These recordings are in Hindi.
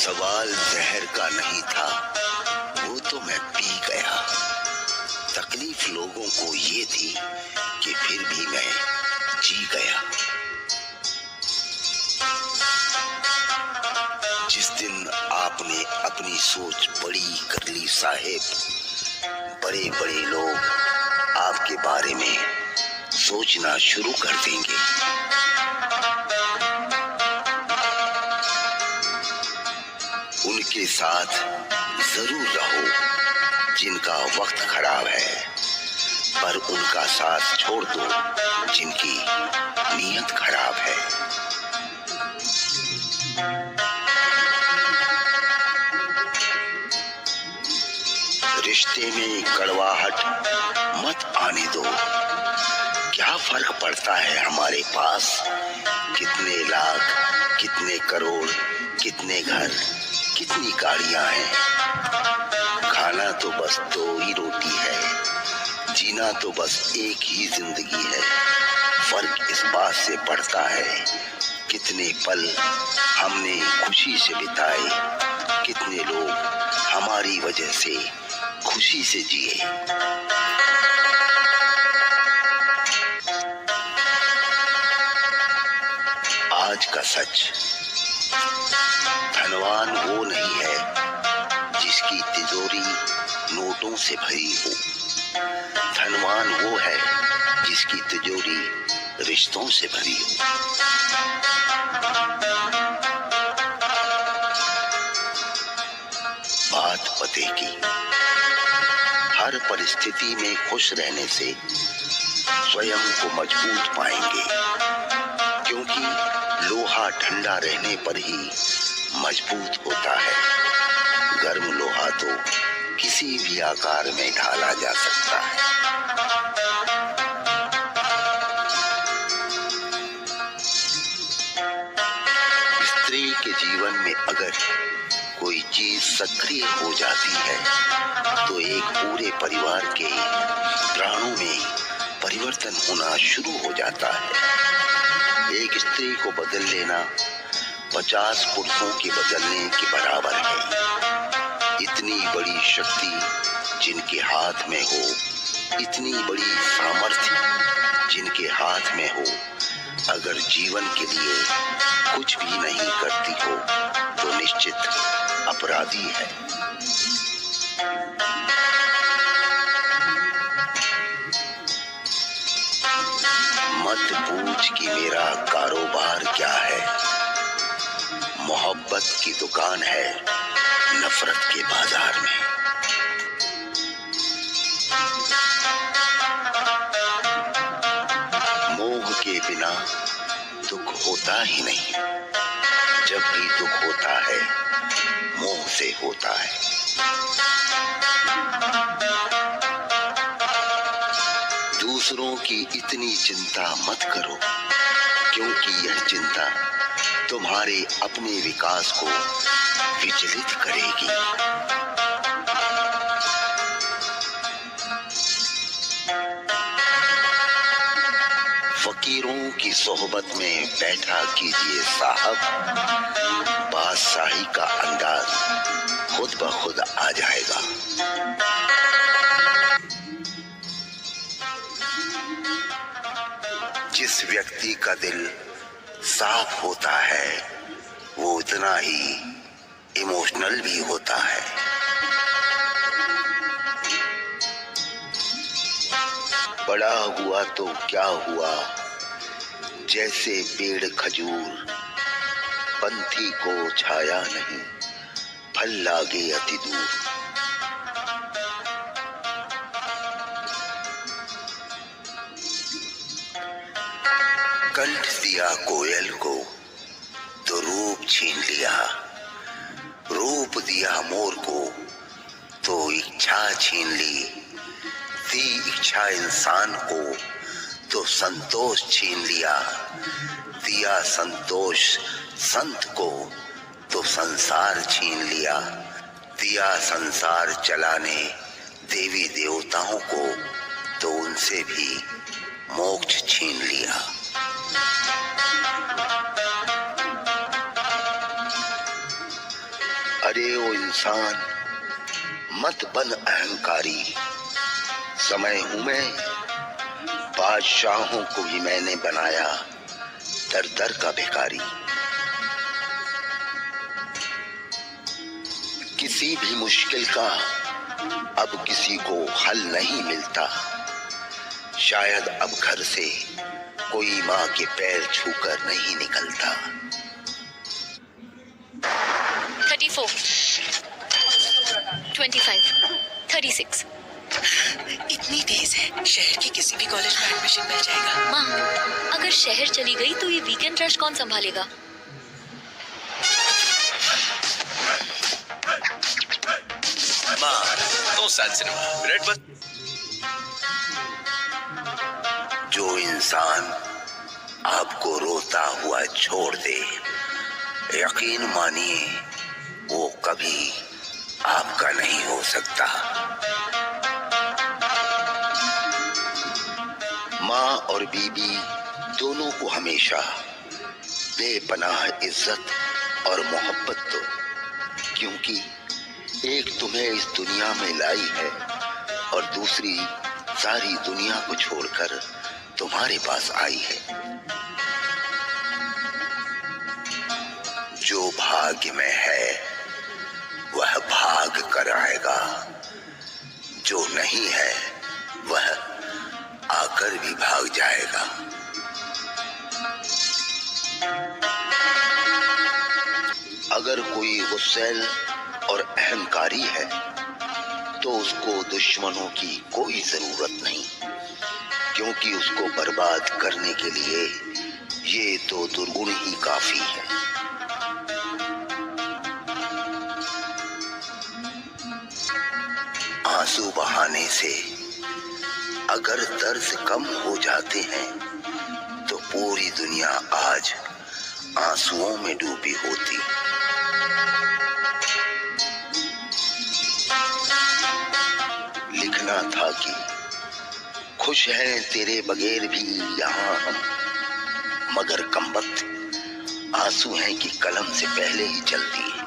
सवाल जहर का नहीं था, वो तो मैं पी गया। तकलीफ लोगों को ये थी कि फिर भी मैं जी गया। जिस दिन आपने अपनी सोच बड़ी कर ली साहेब, बड़े बड़े लोग आपके बारे में सोचना शुरू कर देंगे। उनके साथ जरूर रहो जिनका वक्त खराब है, पर उनका साथ छोड़ दो जिनकी नीयत खराब है। रिश्ते में कड़वाहट मत आने दो। क्या फर्क पड़ता है हमारे पास कितने लाख, कितने करोड़, कितने घर, कितनी गाड़ियां हैं। खाना तो बस 2 ही रोटी है, जीना तो बस एक ही जिंदगी है। फर्क इस बात से पड़ता है कितने पल हमने खुशी से बिताए, कितने लोग हमारी वजह से खुशी से जिए। आज का सच, धनवान वो नहीं है जिसकी तिजोरी नोटों से भरी हो। धनवान वो है जिसकी तिजोरी रिश्तों से भरी हो। बात पते की, हर परिस्थिति में खुश रहने से स्वयं को मजबूत पाएंगे, क्योंकि लोहा ठंडा रहने पर ही मजबूत होता है। गर्म लोहा तो किसी भी आकार में ढाला जा सकता है। स्त्री के जीवन में अगर कोई चीज सक्रिय हो जाती है तो एक पूरे परिवार के प्राणों में परिवर्तन होना शुरू हो जाता है। एक स्त्री को बदल लेना 50 पुरुषों के बदलने के बराबर है। इतनी बड़ी शक्ति जिनके हाथ में हो, इतनी बड़ी सामर्थ्य जिनके हाथ में हो, अगर जीवन के लिए कुछ भी नहीं करती हो तो निश्चित अपराधी है। मत पूछ कि मेरा कारोबार क्या है, मोहब्बत की दुकान है नफरत के बाजार में। मोह के बिना दुख होता ही नहीं, जब भी दुख होता है मोह से होता है। दूसरों की इतनी चिंता मत करो, क्योंकि यह चिंता तुम्हारे अपने विकास को विचलित करेगी। फकीरों की सोहबत में बैठा कीजिए साहब, बादशाही का अंदाज खुद ब खुद आ जाएगा। जिस व्यक्ति का दिल साफ होता है वो उतना ही इमोशनल भी होता है। बड़ा हुआ तो क्या हुआ, जैसे पेड़ खजूर, पंथी को छाया नहीं, फल लागे अति दूर। कंठ दिया कोयल को तो रूप छीन लिया, रूप दिया मोर को तो इच्छा छीन ली, दी इच्छा इंसान को तो संतोष छीन लिया, दिया संतोष संत को तो संसार छीन लिया, दिया संसार चलाने देवी देवताओं को तो उनसे भी मोक्ष छीन लिया। अरे ओ इंसान, मत बन अहंकारी। समय हूं मैं, बादशाहों को भी मैंने बनाया दर दर का भिखारी। किसी भी मुश्किल का अब किसी को हल नहीं मिलता। शायद अब घर से कोई माँ के पैर छूकर नहीं निकलता। 34, 25, 36। इतनी तेज है। शहर के किसी भी कॉलेज में एडमिशन मिल जाएगा। माँ, अगर शहर चली गई तो ये वीकेंड रश कौन संभालेगा? माँ, no sad cinema. Red bus. जो इंसान आपको रोता हुआ छोड़ दे, यकीन मानिए वो कभी आपका नहीं हो सकता। माँ और बीबी दोनों को हमेशा बेपनाह इज्जत और मोहब्बत दो, क्योंकि एक तुम्हें इस दुनिया में लाई है और दूसरी सारी दुनिया को छोड़कर तुम्हारे पास आई है। जो भाग्य में है वह भाग कर आएगा, जो नहीं है वह आकर भी भाग जाएगा। अगर कोई गुस्सैल और अहंकारी है तो उसको दुश्मनों की कोई जरूरत नहीं, क्योंकि उसको बर्बाद करने के लिए ये तो दुर्गुण ही काफी है। आंसू बहाने से अगर दर्द कम हो जाते हैं तो पूरी दुनिया आज आंसुओं में डूबी होती। लिखना था कि खुश हैं तेरे बगैर भी यहाँ हम, मगर कमबख्त आंसू हैं कि कलम से पहले ही चलती है।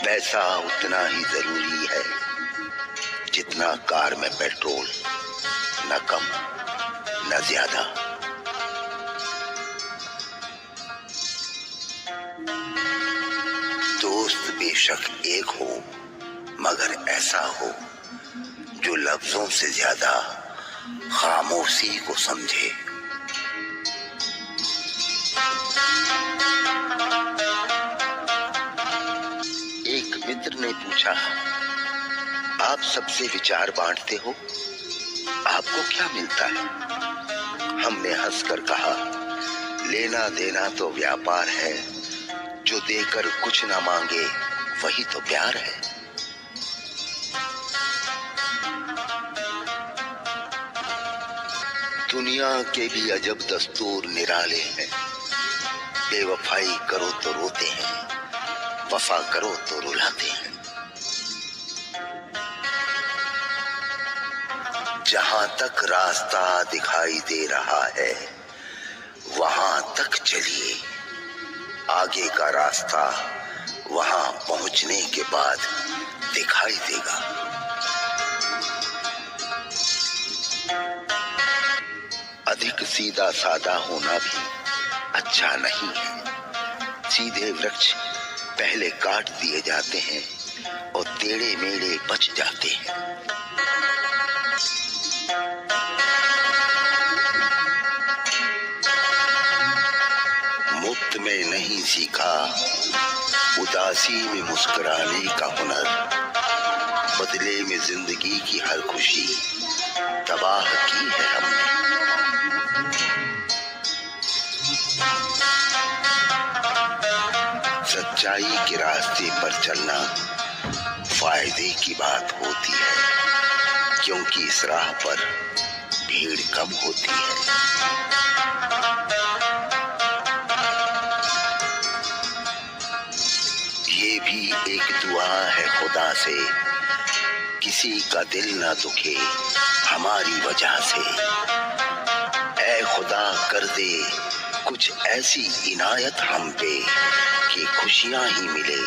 पैसा उतना ही जरूरी है जितना कार में पेट्रोल, न कम न ज्यादा। दोस्त बेशक एक हो, मगर ऐसा हो जो लफ्जों से ज्यादा खामोशी को समझे। एक मित्र ने पूछा, आप सबसे विचार बांटते हो, आपको क्या मिलता है? हमने हंसकर कहा, लेना देना तो व्यापार है, जो देकर कुछ ना मांगे वही तो प्यार है। दुनिया के भी अजब दस्तूर निराले हैं। बेवफाई करो तो रोते हैं, वफा करो तो रुलाते हैं। जहां तक रास्ता दिखाई दे रहा है वहां तक चलिए, आगे का रास्ता वहां पहुंचने के बाद दिखाई देगा। अधिक सीधा साधा होना भी अच्छा नहीं है। सीधे वृक्ष पहले काट दिए जाते हैं और टेढ़े मेढ़े बच जाते हैं। मुफ्त में नहीं सीखा उदासी में मुस्कुराने का हुनर, बदले में जिंदगी की हर खुशी तबाह की है हमने। सच्चाई के रास्ते पर चलना फायदे की बात होती है, क्योंकि इस राह पर भीड़ कम होती है। ये भी एक दुआ है खुदा से, किसी का दिल ना दुखे हमारी वजह से। ऐ खुदा कर दे कुछ ऐसी इनायत हम पे कि खुशियां ही मिले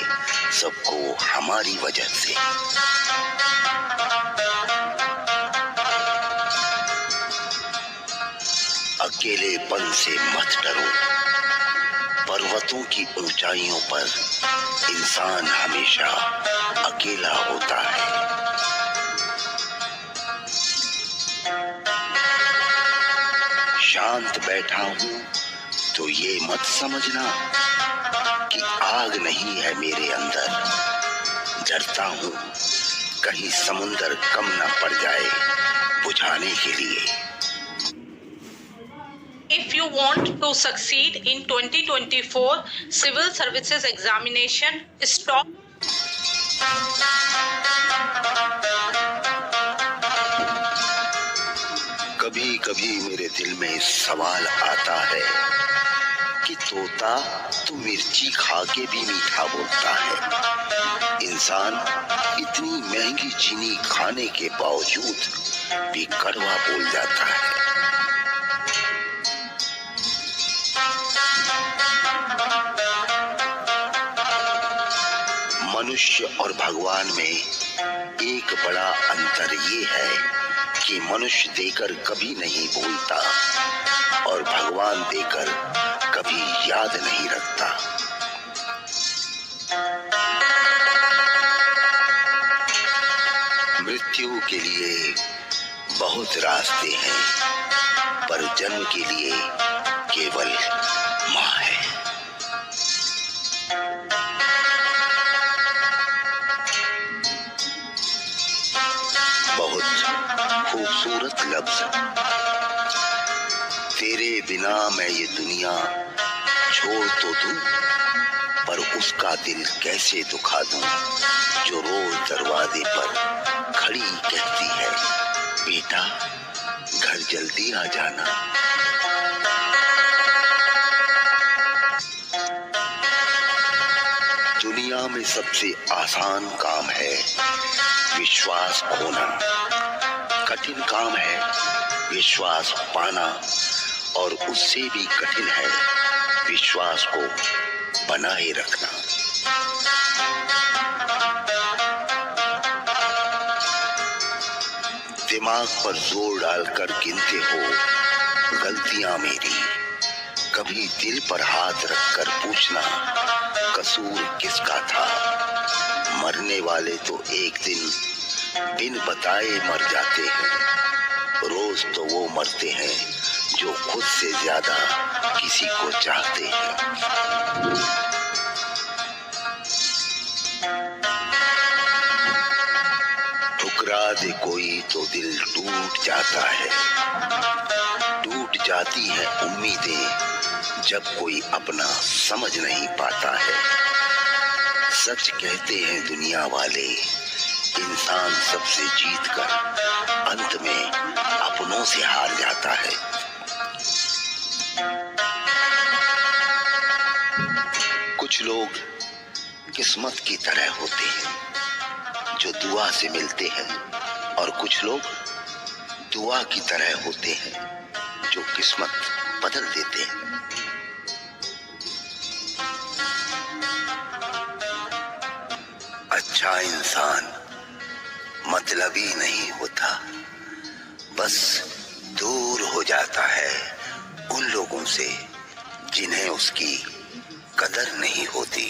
सबको हमारी वजह से। अकेलेपन से मत डरो, पर्वतों की ऊंचाइयों पर इंसान हमेशा अकेला होता है। शांत बैठा हूं तो ये मत समझना कि आग नहीं है मेरे अंदर। डरता हूं कहीं समुंदर कम न पड़ जाए बुझाने के लिए। If you want to succeed in 2024 Civil Services Examination, stop. कभी कभी मेरे दिल में सवाल आता है कि तोता तो मिर्ची खा के भी मीठा बोलता है, इंसान इतनी महंगी चीनी खाने के बावजूद भी कड़वा बोल जाता है। मनुष्य और भगवान में एक बड़ा अंतर ये है कि मनुष्य देकर कभी नहीं भूलता और भगवान देकर कभी याद नहीं रखता। मृत्यु के लिए बहुत रास्ते हैं, पर जन्म के लिए केवल माँ है। बहुत खूबसूरत लफ्ज, तेरे बिना मैं ये दुनिया छोड़ तो दूं, पर उसका दिल कैसे दुखा दूं जो रोज दरवाजे पर खड़ी कहती है, बेटा घर जल्दी आ जाना। दुनिया में सबसे आसान काम है विश्वास खोना, कठिन काम है विश्वास पाना, और उससे भी कठिन है विश्वास को बनाए रखना। दिमाग पर जोर डालकर गिनते हो गलतियां मेरी, कभी दिल पर हाथ रखकर पूछना कसूर किसका था। मरने वाले तो एक दिन बिन बताए मर जाते हैं, रोज तो वो मरते हैं जो खुद से ज्यादा किसी को चाहते हैं। ठुकरा दे कोई तो दिल टूट जाता है, टूट जाती है उम्मीदें जब कोई अपना समझ नहीं पाता है। सच कहते हैं दुनिया वाले, इंसान सबसे जीतकर अंत में अपनों से हार जाता है। कुछ लोग किस्मत की तरह होते हैं जो दुआ से मिलते हैं, और कुछ लोग दुआ की तरह होते हैं जो किस्मत बदल देते हैं। अच्छा इंसान मतलबी नहीं होता, बस दूर हो जाता है उन लोगों से जिन्हें उसकी कदर नहीं होती।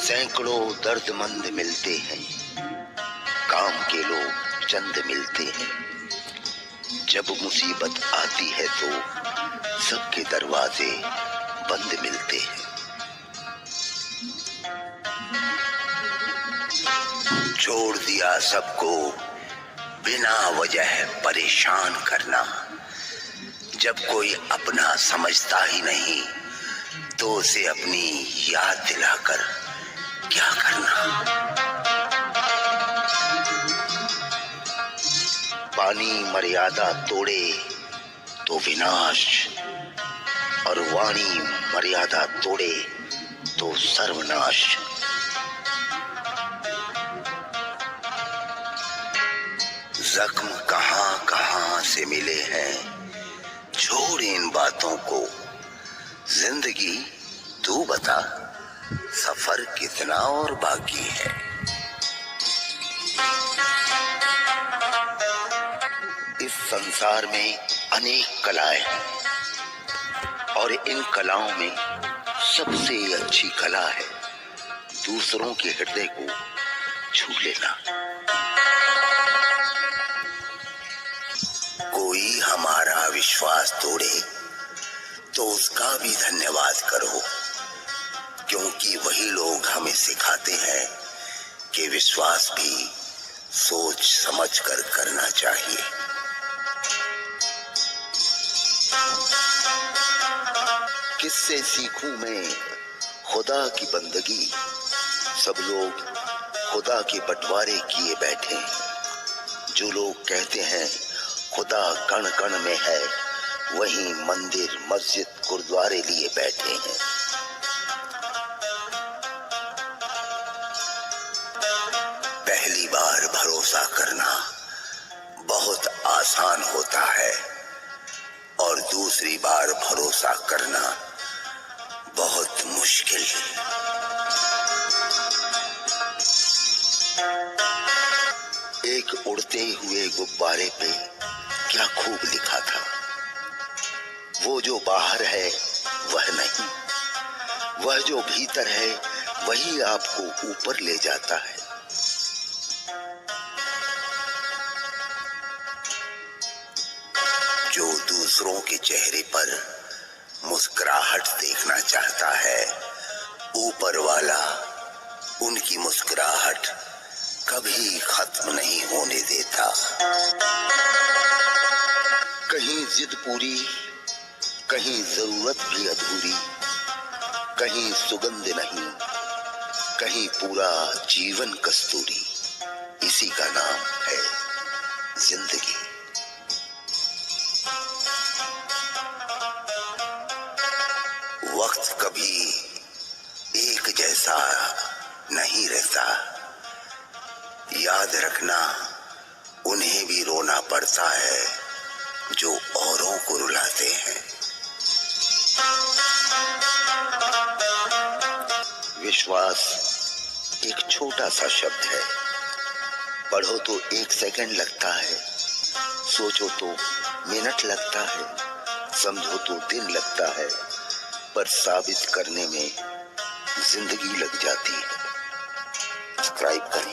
सैकड़ों दर्दमंद मिलते हैं, काम के लोग चंद मिलते हैं। जब मुसीबत आती है तो सबके दरवाजे बंद मिलते हैं। छोड़ दिया सबको बिना वजह परेशान करना, जब कोई अपना समझता ही नहीं तो उसे अपनी याद दिलाकर क्या करना। पानी मर्यादा तोड़े तो विनाश, और वाणी मर्यादा तोड़े तो सर्वनाश। जख्म कहां कहां से मिले हैं, छोड़ इन बातों को, जिंदगी तू बता, सफर कितना और बाकी है। इस संसार में अनेक कलाएं हैं और इन कलाओं में सबसे अच्छी कला है दूसरों के हृदय को छू लेना। कोई हमारा विश्वास तोड़े तो उसका भी धन्यवाद करो, क्योंकि वही लोग हमें सिखाते हैं कि विश्वास भी सोच समझ कर करना चाहिए। किससे सीखूं मैं खुदा की बंदगी, सब लोग खुदा के बंटवारे किए बैठे हैं। जो लोग कहते हैं खुदा कण कण में है, वहीं मंदिर मस्जिद गुरुद्वारे लिए बैठे हैं। पहली बार भरोसा करना बहुत आसान होता है और दूसरी बार भरोसा करना बहुत मुश्किल। एक उड़ते हुए गुब्बारे पे क्या खूब लिखा था, वो जो बाहर है वह नहीं, वह जो भीतर है वही आपको ऊपर ले जाता है। जो दूसरों के चेहरे पर मुस्कुराहट देखना चाहता है, ऊपर वाला उनकी मुस्कुराहट कभी खत्म नहीं होने देता। कहीं जिद पूरी, कहीं जरूरत भी अधूरी, कहीं सुगंध नहीं, कहीं पूरा जीवन कस्तूरी। इसी का नाम है जिंदगी। वक्त कभी एक जैसा नहीं रहता, याद रखना उन्हें भी रोना पड़ता है जो औरों को रुलाते हैं। विश्वास एक छोटा सा शब्द है, पढ़ो तो 1 सेकंड लगता है, सोचो तो मिनट लगता है, समझो तो दिन लगता है, पर साबित करने में जिंदगी लग जाती है। सब्सक्राइब करें।